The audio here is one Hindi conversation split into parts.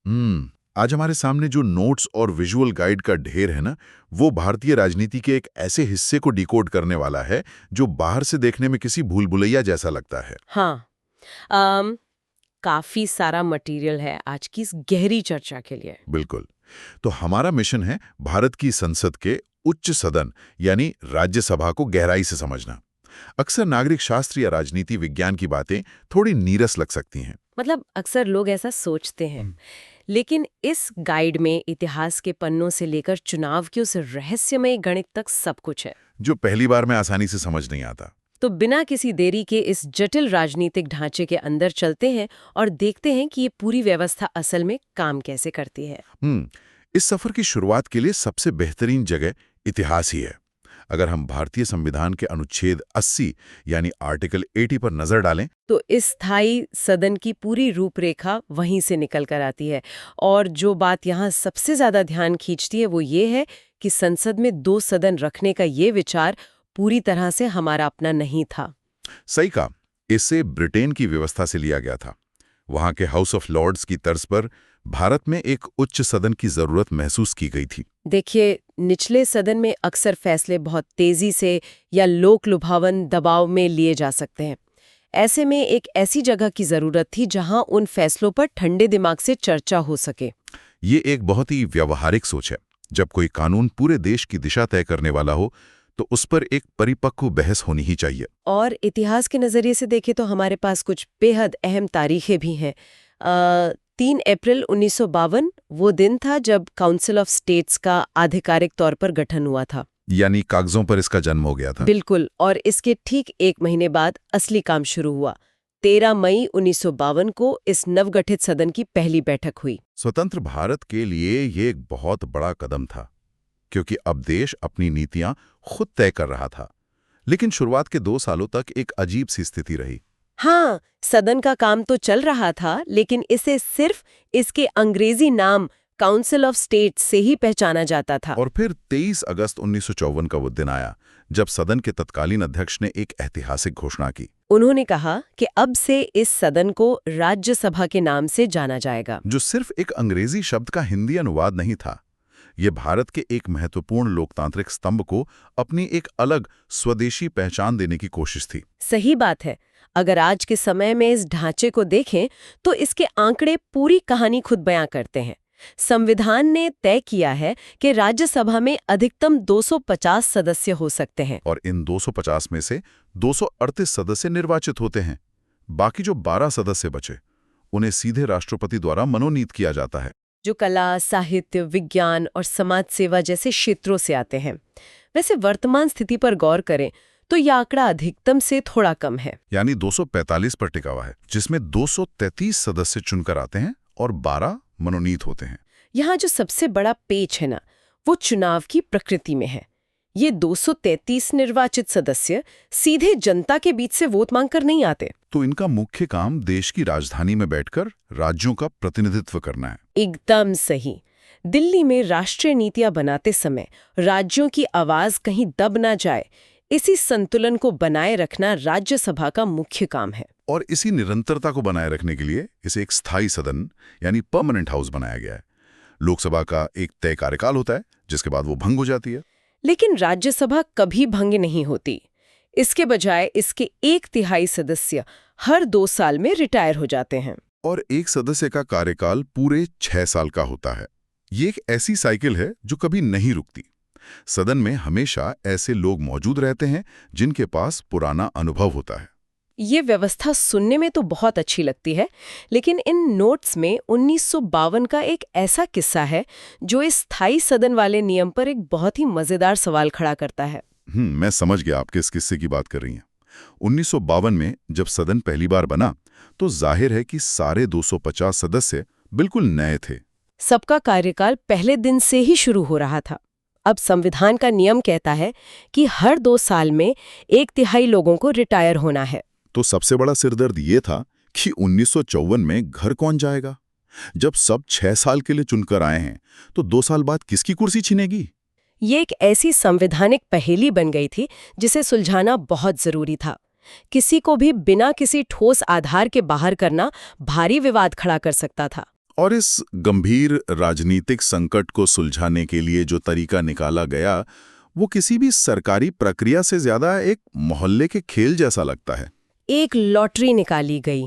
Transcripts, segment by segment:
आज हमारे सामने जो नोट्स और विजुअल गाइड का ढेर है ना, वो भारतीय राजनीति के एक ऐसे हिस्से को डिकोड करने वाला है जो बाहर से देखने में किसी भूल भुलैया जैसा लगता है। हाँ। अम, काफी सारा मटेरियल है आज की इस गहरी चर्चा के लिए। बिल्कुल। तो हमारा मिशन है भारत की संसद के उच्च सदन यानी राज्यसभा को गहराई से समझना। अक्सर नागरिक शास्त्र या राजनीति विज्ञान की बातें थोड़ी नीरस लग सकती हैं। मतलब अक्सर लोग ऐसा सोचते हैं, लेकिन इस गाइड में इतिहास के पन्नों से लेकर चुनाव के उस रहस्यमय गणित तक सब कुछ है, जो पहली बार में आसानी से समझ नहीं आता। तो बिना किसी देरी के इस जटिल राजनीतिक ढांचे के अंदर चलते हैं और देखते हैं कि ये पूरी व्यवस्था असल में काम कैसे करती है। इस सफर की शुरुआत के लिए सबसे बेहतरीन जगह इतिहास ही है। अगर हम भारतीय संविधान के अनुच्छेद 80 यानी आर्टिकल 80 पर नजर डालें तो इस स्थायी सदन की पूरी रूपरेखा वहीं से निकल कर आती है। और जो बात यहाँ सबसे ज्यादा ध्यान खींचती है वो ये है कि संसद में 2 सदन रखने का ये विचार पूरी तरह से हमारा अपना नहीं था। सही कहा, इससे ब्रिटेन की व्यवस्था से लिया गया था। वहां के हाउस ऑफ लॉर्ड्स की तर्ज पर भारत में एक उच्च सदन की जरूरत महसूस की गई थी। देखिए, निचले सदन में अक्सर फैसले बहुत तेजी से या लोक लुभावन दबाव में लिए जा सकते हैं। ऐसे में एक ऐसी जगह की जरूरत थी जहां उन फैसलों पर ठंडे दिमाग से चर्चा हो सके। ये एक बहुत ही व्यावहारिक सोच है। जब कोई कानून पूरे देश की दिशा तय करने वाला हो तो उस पर एक परिपक्व बहस होनी ही चाहिए। और इतिहास के नजरिए से देखें तो हमारे पास कुछ बेहद अहम तारीखें भी हैं। 3 अप्रैल 1952 वो दिन था जब काउंसिल ऑफ स्टेट्स का आधिकारिक तौर पर गठन हुआ था। यानी कागजों पर इसका जन्म हो गया था। बिल्कुल। और इसके ठीक 1 महीने बाद असली काम शुरू हुआ। 13 मई 1952 को इस नवगठित सदन की पहली बैठक हुई। स्वतंत्र भारत के लिए ये एक बहुत बड़ा कदम था, क्योंकि अब देश अपनी नीतियां खुद तय कर रहा था। लेकिन शुरुआत के 2 सालों तक एक अजीब सी स्थिति रही। हाँ, सदन का काम तो चल रहा था, लेकिन इसे सिर्फ इसके अंग्रेजी नाम काउंसिल ऑफ स्टेट्स से ही पहचाना जाता था। और फिर 23 अगस्त 1954 का वो दिन आया जब सदन के तत्कालीन अध्यक्ष ने एक ऐतिहासिक घोषणा की। उन्होंने कहा कि अब से इस सदन को राज्यसभा के नाम से जाना जाएगा, जो सिर्फ एक अंग्रेजी शब्द का हिंदी अनुवाद नहीं था। ये भारत के एक महत्वपूर्ण लोकतांत्रिक स्तंभ को अपनी एक अलग स्वदेशी पहचान देने की कोशिश थी। सही बात है। अगर आज के समय में इस ढांचे को देखें तो इसके आंकड़े पूरी कहानी खुद बयां करते हैं। संविधान ने तय किया है कि राज्यसभा में अधिकतम 250 सदस्य हो सकते हैं, और इन 250 में से 238 सदस्य निर्वाचित होते हैं। बाकी जो 12 सदस्य बचे उन्हें सीधे राष्ट्रपति द्वारा मनोनीत किया जाता है, जो कला, साहित्य, विज्ञान और समाज सेवा जैसे क्षेत्रों से आते हैं। वैसे वर्तमान स्थिति पर गौर करें तो यह आंकड़ा अधिकतम से थोड़ा कम है, यानी 245 पर टिका हुआ है, जिसमें 233 सदस्य चुनकर आते हैं और 12 मनोनीत होते हैं। यहाँ जो सबसे बड़ा पेच है ना, वो चुनाव की प्रकृति में है। ये 233 निर्वाचित सदस्य सीधे जनता के बीच से वोट मांगकर नहीं आते। तो इनका मुख्य काम देश की राजधानी में बैठकर राज्यों का प्रतिनिधित्व करना है। एकदम सही। दिल्ली में राष्ट्रीय नीतियां बनाते समय राज्यों की आवाज कहीं दब ना जाए, इसी संतुलन को बनाए रखना राज्यसभा का मुख्य काम है। और इसी निरंतरता को बनाए रखने के लिए इसे एक स्थायी सदन यानी परमानेंट हाउस बनाया गया है। लोकसभा का एक तय कार्यकाल होता है, जिसके बाद वो भंग हो जाती है। लेकिन राज्यसभा कभी भंग नहीं होती। इसके बजाय इसके 1/3 सदस्य हर 2 साल में रिटायर हो जाते हैं। और एक सदस्य का कार्यकाल पूरे 6 साल का होता है। ये एक ऐसी साइकिल है जो कभी नहीं रुकती। सदन में हमेशा ऐसे लोग मौजूद रहते हैं जिनके पास पुराना अनुभव होता है। ये व्यवस्था सुनने में तो बहुत अच्छी लगती है, लेकिन इन नोट्स में 1952 का एक ऐसा किस्सा है जो इस स्थायी सदन वाले नियम पर एक बहुत ही मजेदार सवाल खड़ा करता है। मैं समझ गया आप किस किस्से की बात कर रही हैं। 1952 में जब सदन पहली बार बना तो जाहिर है कि सारे 250 सदस्य बिल्कुल नए थे। सबका कार्यकाल पहले दिन से ही शुरू हो रहा था। अब संविधान का नियम कहता है कि हर 2 साल में 1/3 लोगों को रिटायर होना है। तो सबसे बड़ा सिरदर्द ये था कि 1954 में घर कौन जाएगा? जब सब 6 साल के लिए चुनकर आए हैं तो 2 साल बाद किसकी कुर्सी छीनेगी? ये एक ऐसी संवैधानिक पहेली बन गई थी जिसे सुलझाना बहुत जरूरी था। किसी को भी बिना किसी ठोस आधार के बाहर करना भारी विवाद खड़ा कर सकता था। और इस गंभीर राजनीतिक संकट को सुलझाने के लिए जो तरीका निकाला गया वो किसी भी सरकारी प्रक्रिया से ज्यादा एक मोहल्ले के खेल जैसा लगता है। एक लॉटरी निकाली गई,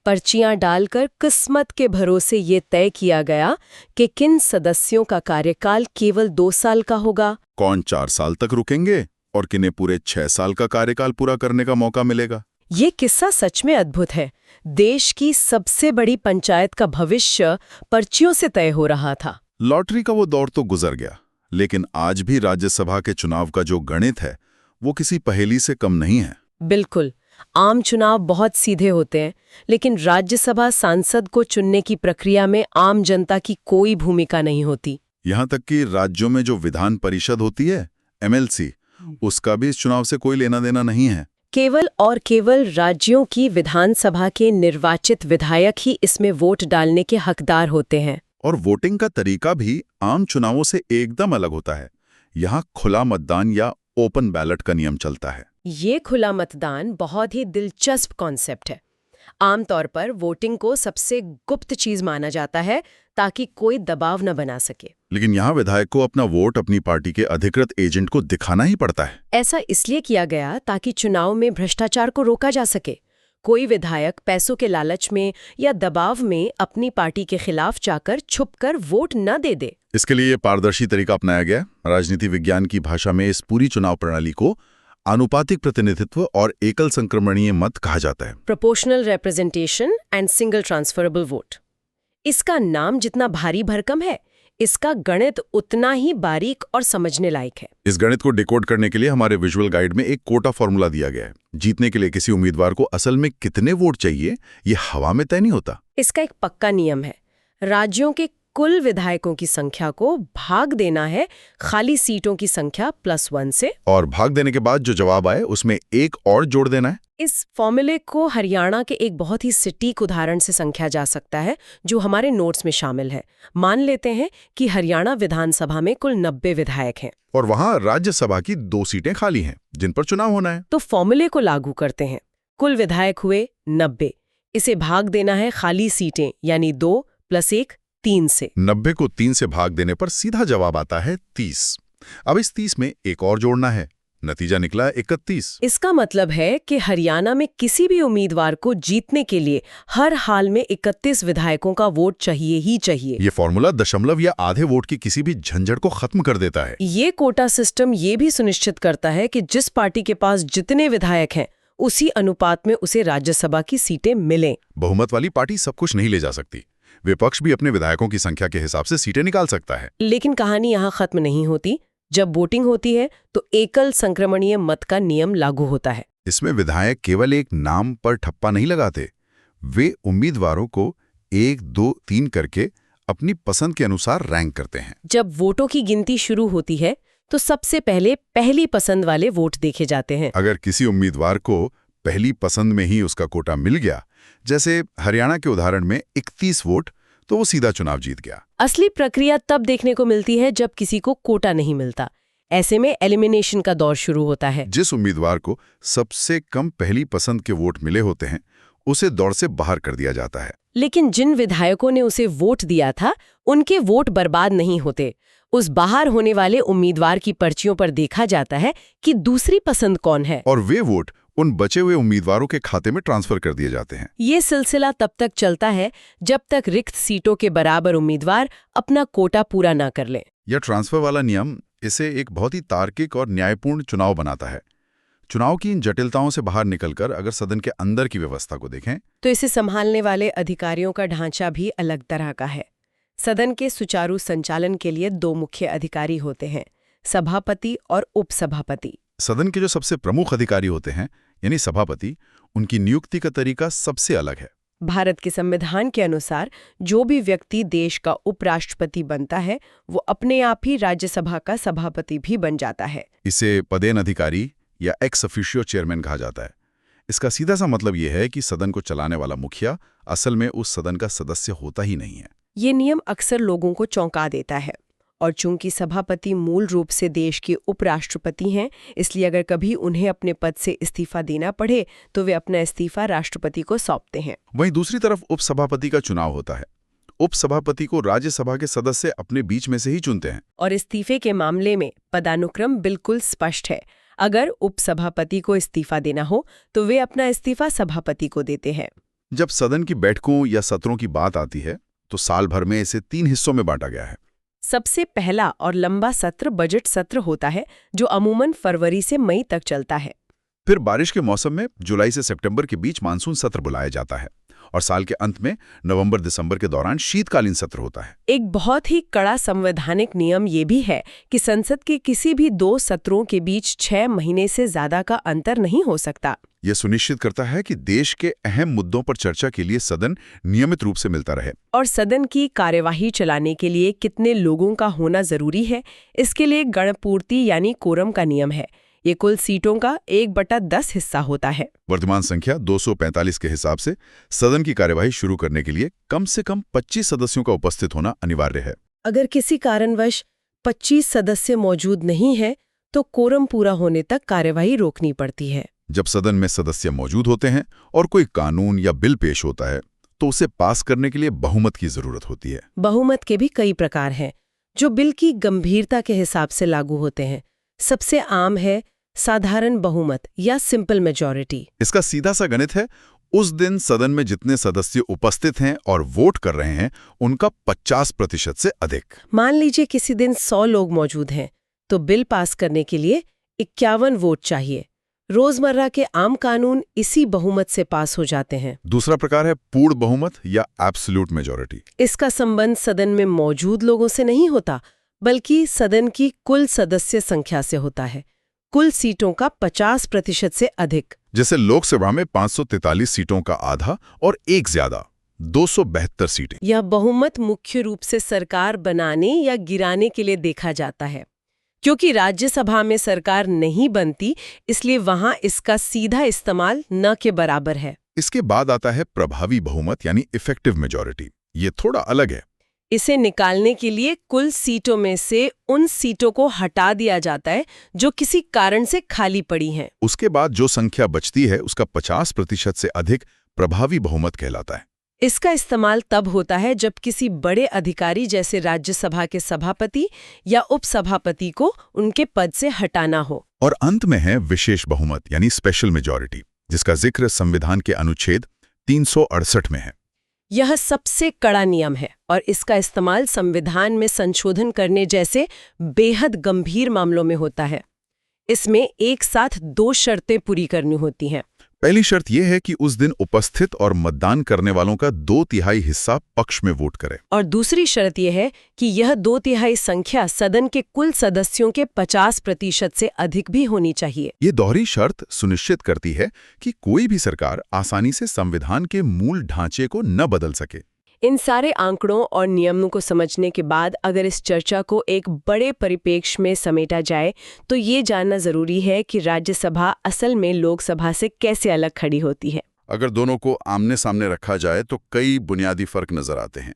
पर्चियां डालकर किस्मत के भरोसे ये तय किया गया कि किन सदस्यों का कार्यकाल केवल 2 साल का होगा, कौन 4 साल तक रुकेंगे और किन्हें पूरे 6 साल का कार्यकाल पूरा करने का मौका मिलेगा। ये किस्सा सच में अद्भुत है। देश की सबसे बड़ी पंचायत का भविष्य पर्चियों से तय हो रहा था। लॉटरी का वो दौर तो गुजर गया, लेकिन आज भी राज्यसभा के चुनाव का जो गणित है वो किसी पहेली से कम नहीं है। बिल्कुल, आम चुनाव बहुत सीधे होते हैं, लेकिन राज्यसभा सांसद को चुनने की प्रक्रिया में आम जनता की कोई भूमिका नहीं होती। यहाँ तक कि राज्यों में जो विधान परिषद होती है, MLC, उसका भी इस चुनाव से कोई लेना देना नहीं है। केवल और केवल राज्यों की विधानसभा के निर्वाचित विधायक ही इसमें वोट डालने के हकदार होते हैं। और वोटिंग का तरीका भी आम चुनावों से एकदम अलग होता है। यहाँ खुला मतदान या ओपन बैलेट का नियम चलता है। ये खुला मतदान बहुत ही दिलचस्प कॉन्सेप्ट है। आमतौर पर वोटिंग को सबसे गुप्त चीज माना जाता है ताकि कोई दबाव न बना सके। लेकिन यहाँ विधायक को अपना वोट अपनी पार्टी के अधिकृत एजेंट को दिखाना ही पड़ता है। ऐसा इसलिए किया गया ताकि चुनाव में भ्रष्टाचार को रोका जा सके। कोई विधायक पैसों के लालच में या दबाव में अपनी पार्टी के खिलाफ जाकर छुपकर वोट न दे दे। इसके लिए पारदर्शी तरीका अपनाया गया। राजनीति विज्ञान की भाषा में इस पूरी चुनाव प्रणाली को आनुपातिक प्रतिनिधित्व और एकल संक्रमणीय मत कहा जाता है। Proportional representation and single transferable vote. इसका नाम जितना भारी भरकम है, इसका गणित उतना ही बारीक और समझने लायक है। इस गणित को डिकोड करने के लिए हमारे विजुअल गाइड में एक कोटा फॉर्मूला दिया गया है। जीतने के लिए किसी उम्मीदवार को असल में कितने वोट चाहिए, ये हवा में तय नहीं होता। इसका एक पक्का नियम है। राज्यों के कुल विधायकों की संख्या को भाग देना है खाली सीटों की संख्या +1 से, और भाग देने के बाद जो जवाब आए उसमें एक और जोड़ देना है। इस फॉर्मूले को हरियाणा के एक बहुत ही सटीक उदाहरण से समझा जा सकता है जो हमारे नोट्स में शामिल है। मान लेते हैं कि हरियाणा विधानसभा में कुल 90 विधायक हैं और वहां राज्यसभा की 2 सीटें खाली हैं जिन पर चुनाव होना है। तो फॉर्मूले को लागू करते हैं। कुल विधायक हुए 90, इसे भाग देना है खाली सीटें यानी 2 + 1 3 से। 90 को 3 से भाग देने पर सीधा जवाब आता है 30। अब इस 30 में एक और जोड़ना है, नतीजा निकला 31। इसका मतलब है कि हरियाणा में किसी भी उम्मीदवार को जीतने के लिए हर हाल में 31 विधायकों का वोट चाहिए ही चाहिए। ये फॉर्मूला दशमलव या आधे वोट की किसी भी झंझट को खत्म कर देता है। ये कोटा सिस्टम ये भी सुनिश्चित करता है कि जिस पार्टी के पास जितने विधायक हैं उसी अनुपात में उसे राज्यसभा की सीटें मिलें। बहुमत वाली पार्टी सब कुछ नहीं ले जा सकती। विपक्ष भी अपने विधायकों की संख्या के हिसाब से सीटें निकाल सकता है। लेकिन कहानी यहाँ खत्म नहीं होती। जब वोटिंग होती है तो एकल संक्रमणीय मत का नियम लागू होता है। इसमें विधायक केवल एक नाम पर ठप्पा नहीं लगाते, वे उम्मीदवारों को 1, 2, 3 करके अपनी पसंद के अनुसार रैंक करते हैं। जब वोटों की गिनती शुरू होती है तो सबसे पहले पहली पसंद वाले वोट देखे जाते हैं। अगर किसी उम्मीदवार को पहली पसंद में ही उसका कोटा मिल गया, जैसे हरियाणा के उदाहरण में 31 वोट, तो वो सीधा चुनाव जीत गया। असली प्रक्रिया तब देखने को मिलती है जब किसी को कोटा नहीं मिलता। ऐसे में एलिमिनेशन का दौर शुरू होता है। जिस उम्मीदवार को सबसे कम पहली पसंद के वोट मिले होते हैं उसे दौड़ से बाहर कर दिया जाता है। लेकिन जिन विधायकों ने उसे वोट दिया था उनके वोट बर्बाद नहीं होते। उस बाहर होने वाले उम्मीदवार की पर्चियों पर देखा जाता है कि दूसरी पसंद कौन है, और वे वोट उन बचे हुए उम्मीदवारों के खाते में ट्रांसफर कर दिए जाते हैं। ये सिलसिला तब तक चलता है जब तक रिक्त सीटों के बराबर उम्मीदवार अपना कोटा पूरा ना कर लें। यह ट्रांसफर वाला नियम इसे एक बहुत ही तार्किक और न्यायपूर्ण चुनाव बनाता है। चुनाव की इन जटिलताओं से बाहर निकलकर अगर सदन के अंदर की व्यवस्था को देखें तो इसे संभालने वाले अधिकारियों का ढांचा भी अलग तरह का है। सदन के सुचारू संचालन के लिए 2 मुख्य अधिकारी होते हैं, सभापति और उपसभापति। सदन के जो सबसे प्रमुख अधिकारी होते हैं यानी सभापति, उनकी नियुक्ति का तरीका सबसे अलग है। भारत के संविधान के अनुसार जो भी व्यक्ति देश का उपराष्ट्रपति बनता है वो अपने आप ही राज्यसभा का सभापति भी बन जाता है। इसे पदेन अधिकारी या एक्स ऑफिशियो चेयरमैन कहा जाता है। इसका सीधा सा मतलब यह है कि सदन को चलाने वाला मुखिया असल में उस सदन का सदस्य होता ही नहीं है। ये नियम अक्सर लोगों को चौंका देता है, और चूंकि सभापति मूल रूप से देश के उपराष्ट्रपति हैं, इसलिए अगर कभी उन्हें अपने पद से इस्तीफा देना पड़े तो वे अपना इस्तीफा राष्ट्रपति को सौंपते हैं। वहीं दूसरी तरफ उपसभापति का चुनाव होता है। उपसभापति को राज्यसभा के सदस्य अपने बीच में से ही चुनते हैं। और इस्तीफे के मामले में पदानुक्रम बिल्कुल स्पष्ट है। अगर उपसभापति को इस्तीफा देना हो तो वे अपना इस्तीफा सभापति को देते हैं। जब सदन की बैठकों या सत्रों की बात आती है तो साल भर में इसे 3 हिस्सों में बांटा गया है। सबसे पहला और लंबा सत्र बजट सत्र होता है, जो अमूमन फरवरी से मई तक चलता है। फिर बारिश के मौसम में जुलाई से सितंबर के बीच मानसून सत्र बुलाया जाता है और साल के अंत में नवंबर-दिसंबर के दौरान शीतकालीन सत्र होता है। एक बहुत ही कड़ा संवैधानिक नियम ये भी है कि संसद के किसी भी 2 सत्रों के बीच 6 महीने से ज्यादा का अंतर नहीं हो सकता। यह सुनिश्चित करता है कि देश के अहम मुद्दों पर चर्चा के लिए सदन नियमित रूप से मिलता रहे। और सदन की कार्यवाही चलाने के लिए कितने लोगों का होना जरूरी है, इसके लिए गणपूर्ति यानी कोरम का नियम है। ये कुल सीटों का 1/10 हिस्सा होता है। वर्तमान संख्या 245 के हिसाब से सदन की कार्यवाही शुरू करने के लिए कम से कम 25 सदस्यों का उपस्थित होना अनिवार्य है। अगर किसी कारणवश 25 सदस्य मौजूद नहीं है तो कोरम पूरा होने तक कार्यवाही रोकनी पड़ती है। जब सदन में सदस्य मौजूद होते हैं और कोई कानून या बिल पेश होता है तो उसे पास करने के लिए बहुमत की जरूरत होती है। बहुमत के भी कई प्रकार हैं, जो बिल की गंभीरता के हिसाब से लागू होते हैं। सबसे आम है साधारण बहुमत या सिंपल मेजॉरिटी। इसका सीधा सा गणित है, उस दिन सदन में जितने सदस्य उपस्थित हैं और वोट कर रहे हैं उनका 50% से अधिक। मान लीजिए किसी दिन 100 लोग मौजूद हैं तो बिल पास करने के लिए 51 वोट चाहिए। रोजमर्रा के आम कानून इसी बहुमत से पास हो जाते हैं। दूसरा प्रकार है पूर्ण बहुमत या एब्सोल्यूट मेजॉरिटी। इसका संबंध सदन में मौजूद लोगों से नहीं होता, बल्कि सदन की कुल सदस्य संख्या से होता है। कुल सीटों का 50% से अधिक। जैसे लोकसभा में 543 सीटों का आधा और एक ज्यादा 272 सीटें। यह बहुमत मुख्य रूप से सरकार बनाने या गिराने के लिए देखा जाता है। क्योंकि राज्यसभा में सरकार नहीं बनती, इसलिए वहां इसका सीधा इस्तेमाल न के बराबर है। इसके बाद आता है प्रभावी बहुमत यानी इफेक्टिव मेजॉरिटी। ये थोड़ा अलग है। इसे निकालने के लिए कुल सीटों में से उन सीटों को हटा दिया जाता है जो किसी कारण से खाली पड़ी हैं। उसके बाद जो संख्या बचती है उसका 50% से अधिक प्रभावी बहुमत कहलाता है। इसका इस्तेमाल तब होता है जब किसी बड़े अधिकारी जैसे राज्यसभा के सभापति या उपसभापति को उनके पद से हटाना हो। और अंत में है विशेष बहुमत यानी स्पेशल मेजॉरिटी, जिसका जिक्र संविधान के अनुच्छेद 368 में है। यह सबसे कड़ा नियम है और इसका इस्तेमाल संविधान में संशोधन करने जैसे बेहद गंभीर मामलों में होता है। इसमें एक साथ 2 शर्तें पूरी करनी होती हैं। पहली शर्त यह है कि उस दिन उपस्थित और मतदान करने वालों का 2/3 हिस्सा पक्ष में वोट करे। और दूसरी शर्त यह है कि यह 2/3 संख्या सदन के कुल सदस्यों के 50% से अधिक भी होनी चाहिए। ये दोहरी शर्त सुनिश्चित करती है कि कोई भी सरकार आसानी से संविधान के मूल ढांचे को न बदल सके। इन सारे आंकड़ों और नियमों को समझने के बाद अगर इस चर्चा को एक बड़े परिप्रेक्ष्य में समेटा जाए तो ये जानना जरूरी है कि राज्यसभा असल में लोकसभा से कैसे अलग खड़ी होती है। अगर दोनों को आमने सामने रखा जाए तो कई बुनियादी फर्क नजर आते हैं।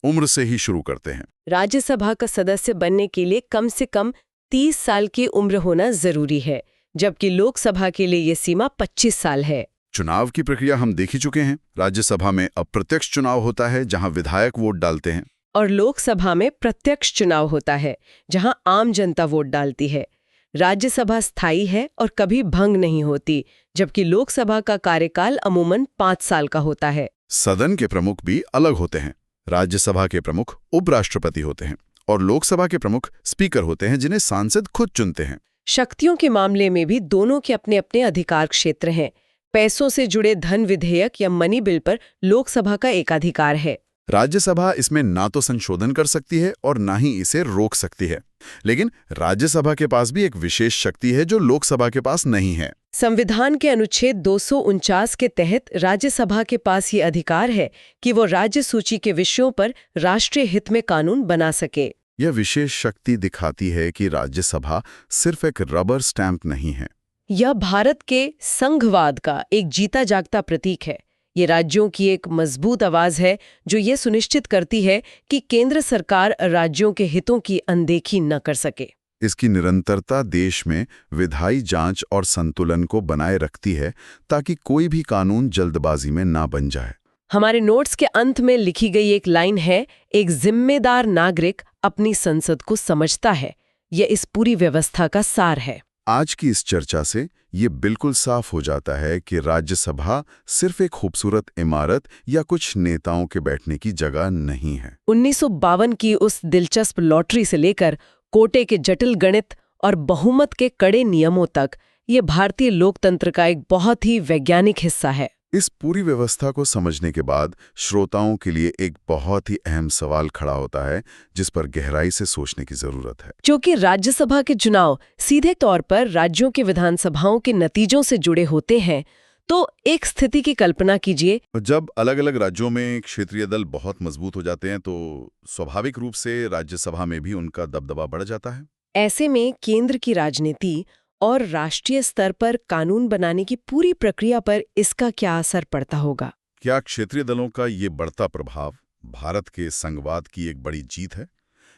उम्र से ही शुरू करते हैं। राज्यसभा का सदस्य बनने के लिए कम से कम 30 साल की उम्र होना जरूरी है, जबकि लोकसभा के लिए ये सीमा 25 साल है। चुनाव की प्रक्रिया हम देख ही चुके हैं। राज्यसभा में अप्रत्यक्ष चुनाव होता है जहां विधायक वोट डालते हैं, और लोकसभा में प्रत्यक्ष चुनाव होता है जहां आम जनता वोट डालती है। राज्यसभा स्थायी है और कभी भंग नहीं होती, जबकि लोकसभा का कार्यकाल अमूमन 5 साल का होता है। सदन के प्रमुख भी अलग होते हैं। राज्यसभा के प्रमुख उपराष्ट्रपति होते हैं और लोकसभा के प्रमुख स्पीकर होते हैं, जिन्हें सांसद खुद चुनते हैं। शक्तियों के मामले में भी दोनों के अपने अपने अधिकार क्षेत्र हैं। पैसों से जुड़े धन विधेयक या मनी बिल पर लोकसभा का एकाधिकार है। राज्यसभा इसमें ना तो संशोधन कर सकती है और ना ही इसे रोक सकती है। लेकिन राज्यसभा के पास भी एक विशेष शक्ति है जो लोकसभा के पास नहीं है। संविधान के अनुच्छेद 249 के तहत राज्यसभा के पास ये अधिकार है कि वो राज्य सूची के विषयों पर राष्ट्रीय हित में कानून बना सके। यह विशेष शक्ति दिखाती है कि राज्यसभा सिर्फ एक रबर स्टैंप नहीं है। यह भारत के संघवाद का एक जीता जागता प्रतीक है। ये राज्यों की एक मजबूत आवाज है जो ये सुनिश्चित करती है कि केंद्र सरकार राज्यों के हितों की अनदेखी न कर सके। इसकी निरंतरता देश में विधायी जांच और संतुलन को बनाए रखती है ताकि कोई भी कानून जल्दबाजी में ना बन जाए। हमारे नोट्स के अंत में लिखी गई एक लाइन है, एक जिम्मेदार नागरिक अपनी संसद को समझता है। यह इस पूरी व्यवस्था का सार है। आज की इस चर्चा से ये बिल्कुल साफ हो जाता है कि राज्यसभा सिर्फ एक खूबसूरत इमारत या कुछ नेताओं के बैठने की जगह नहीं है। 1952 की उस दिलचस्प लॉटरी से लेकर कोटे के जटिल गणित और बहुमत के कड़े नियमों तक, ये भारतीय लोकतंत्र का एक बहुत ही वैज्ञानिक हिस्सा है। इस पूरी व्यवस्था को समझने के बाद श्रोताओं के लिए एक बहुत ही अहम सवाल खड़ा होता है, जिस पर गहराई से सोचने की जरूरत है। क्योंकि राज्यसभा के चुनाव सीधे तौर पर राज्यों के विधानसभाओं के नतीजों से जुड़े होते हैं, तो एक स्थिति की कल्पना कीजिए। जब अलग अलग राज्यों में क्षेत्रीय दल बहुत मजबूत हो जाते हैं, तो स्वाभाविक रूप से राज्यसभा में भी उनका दबदबा बढ़ जाता है। ऐसे में केंद्र की राजनीति और राष्ट्रीय स्तर पर कानून बनाने की पूरी प्रक्रिया पर इसका क्या असर पड़ता होगा? क्या क्षेत्रीय दलों का ये बढ़ता प्रभाव भारत के संघवाद की एक बड़ी जीत है,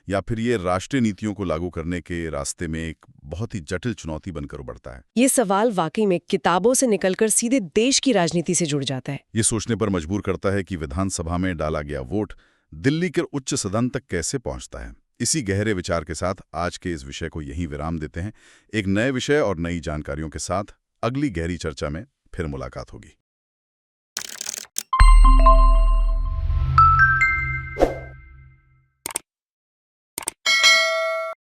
या फिर ये राष्ट्रीय नीतियों को लागू करने के रास्ते में एक बहुत ही जटिल चुनौती बनकर उभरता है? ये सवाल वाकई में किताबों से निकलकर सीधे देश की राजनीति से जुड़ जाता है। ये सोचने पर मजबूर करता है कि विधानसभा में डाला गया वोट दिल्ली के उच्च सदन तक कैसे पहुंचता है। इसी गहरे विचार के साथ आज के इस विषय को यहीं विराम देते हैं। एक नए विषय और नई जानकारियों के साथ अगली गहरी चर्चा में फिर मुलाकात होगी।